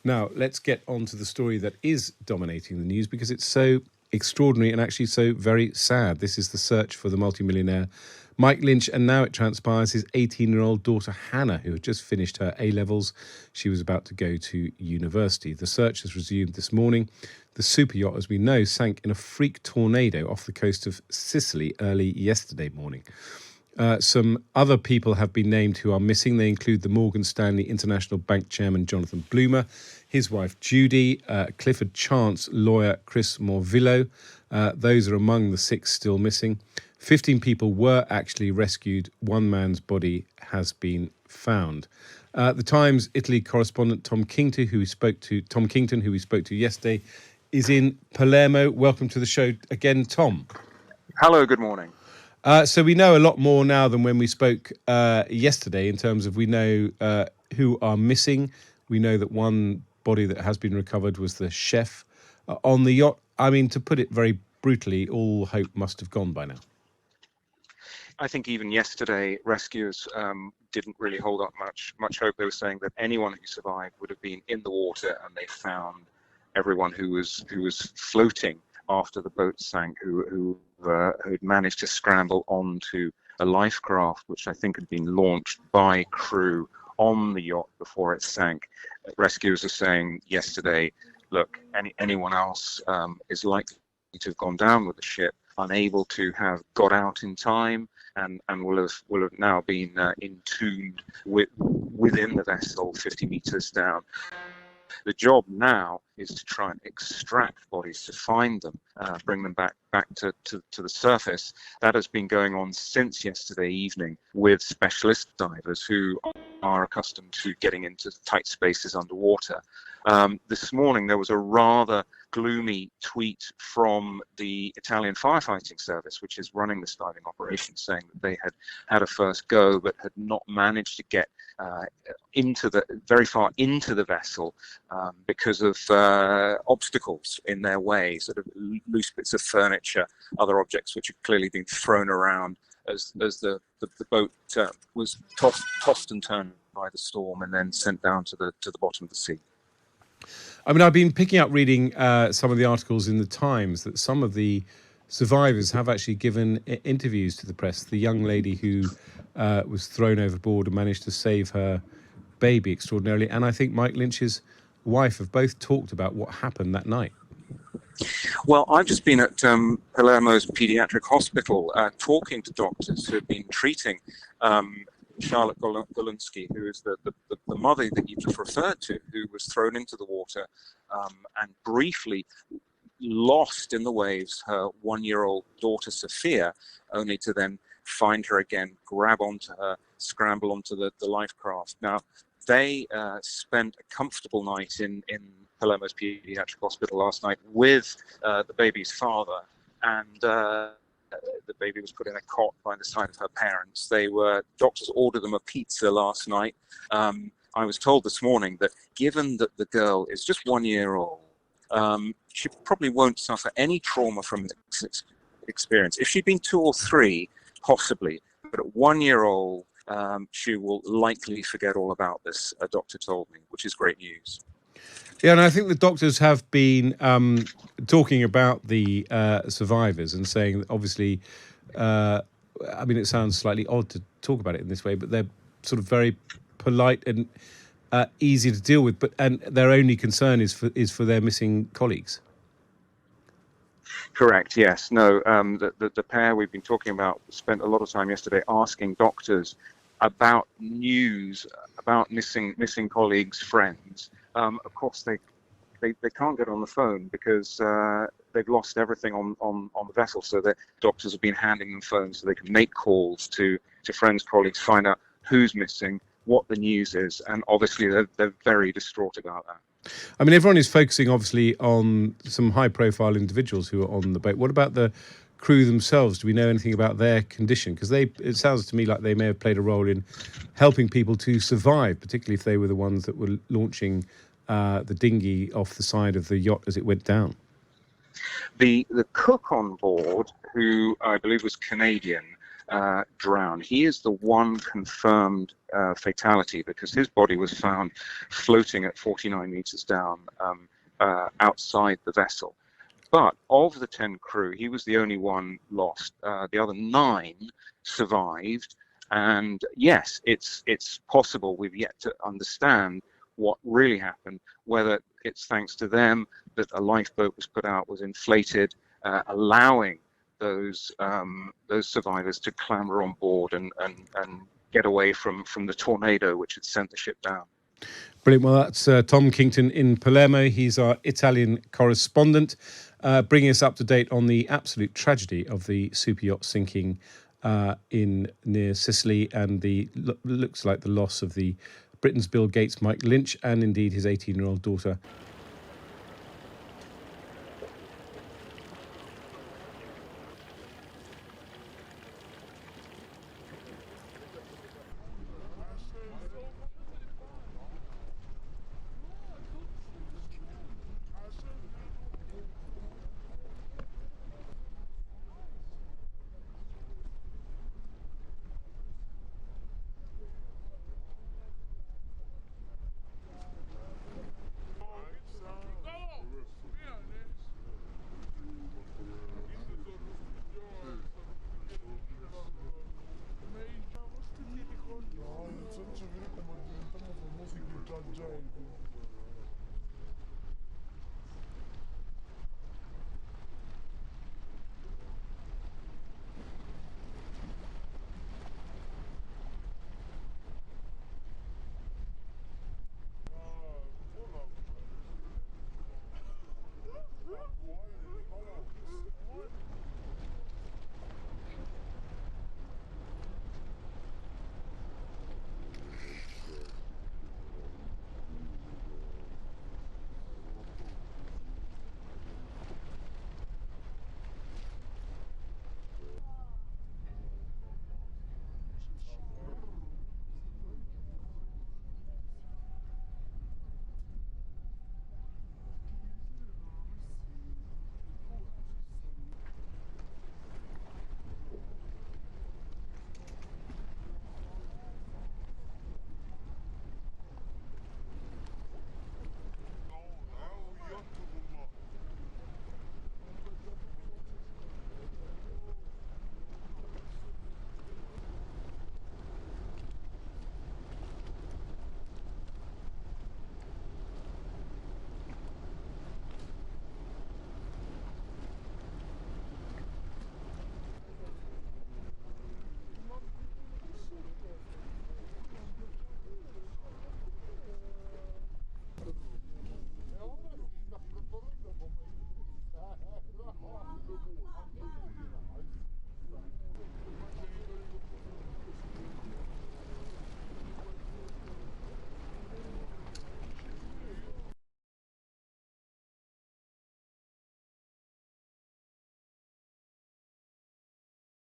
Now, let's get on to the story that is dominating the news because it's so extraordinary and actually so very sad. This is the search for the multimillionaire Mike Lynch, and now it transpires his 18-year-old daughter Hannah, who had just finished her A-levels. She was about to go to university. The search has resumed this morning. The super yacht, as we know, sank in a freak tornado off the coast of Sicily early yesterday morning. Some other people have been named who are missing. They include the Morgan Stanley International Bank chairman, Jonathan Bloomer, his wife, Judy, Clifford Chance lawyer, Chris Morvillo. Those are among the 6 still missing. 15 people were actually rescued. One man's body has been found. The Times Italy correspondent Tom Kington, who we spoke to yesterday, is in Palermo. Welcome to the show again, Tom. Hello, good morning. So we know a lot more now than when we spoke yesterday in terms of we know who are missing. We know that one body that has been recovered was the chef on the yacht. I mean, to put it very brutally, all hope must have gone by now. I think even yesterday, rescuers didn't really hold up much hope. They were saying that anyone who survived would have been in the water, and they found everyone who was floating after the boat sank, who had managed to scramble onto a life raft, which I think had been launched by crew on the yacht before it sank. Rescuers are saying yesterday, look, anyone else is likely to have gone down with the ship, unable to have got out in time, and will have now been entombed within the vessel 50 meters down. The job now is to try and extract bodies, to find them, bring them back to the surface. That has been going on since yesterday evening with specialist divers who are accustomed to getting into tight spaces underwater. This morning there was a rather gloomy tweet from the Italian firefighting service, which is running this diving operation, saying that they had a first go but had not managed to get very far into the vessel because of obstacles in their way, sort of loose bits of furniture, other objects which had clearly been thrown around as the boat was tossed and turned by the storm and then sent down to the bottom of the sea. I mean, I've been picking up reading some of the articles in the Times that some of the survivors have actually given interviews to the press. The young lady who was thrown overboard and managed to save her baby extraordinarily, and I think Mike Lynch's wife have both talked about what happened that night. Well, I've just been at Palermo's pediatric hospital talking to doctors who have been treating Charlotte Golunsky, who is the mother that you just referred to, who was thrown into the water and briefly lost in the waves her 1-year-old daughter Sophia, only to then find her again, grab onto her, scramble onto the life craft. Now, they spent a comfortable night in Palermo's pediatric hospital last night with the baby's father, and the baby was put in a cot by the side of her parents. Doctors ordered them a pizza last night. I was told this morning that given that the girl is just 1 year old, she probably won't suffer any trauma from this experience. If she'd been 2 or 3, possibly, but at 1 year old, she will likely forget all about this, a doctor told me, which is great news. Yeah, and I think the doctors have been talking about the survivors and saying that obviously, I mean, it sounds slightly odd to talk about it in this way, but they're sort of very polite and easy to deal with. And their only concern is for their missing colleagues. Correct. Yes. No. The pair we've been talking about spent a lot of time yesterday asking doctors about news about missing colleagues, friends. Of course, they can't get on the phone because they've lost everything on the vessel. So the doctors have been handing them phones so they can make calls to friends, colleagues, find out who's missing, what the news is, and obviously they're very distraught about that. I mean, everyone is focusing obviously on some high-profile individuals who are on the boat. What about the crew themselves? Do we know anything about their condition? Because it sounds to me like they may have played a role in helping people to survive, particularly if they were the ones that were launching the dinghy off the side of the yacht as it went down. The cook on board, who I believe was Canadian, drowned. He is the one confirmed fatality because his body was found floating at 49 meters down outside the vessel. But of the 10 crew, he was the only one lost. The other 9 survived. And yes, it's possible. We've yet to understand what really happened, whether it's thanks to them that a lifeboat was put out, was inflated, allowing those survivors to clamber on board and get away from the tornado which had sent the ship down. Brilliant. Well, that's Tom Kington in Palermo. He's our Italian correspondent, bringing us up to date on the absolute tragedy of the super yacht sinking in near Sicily, and looks like the loss of the Britain's Bill Gates, Mike Lynch, and indeed his 18-year-old daughter,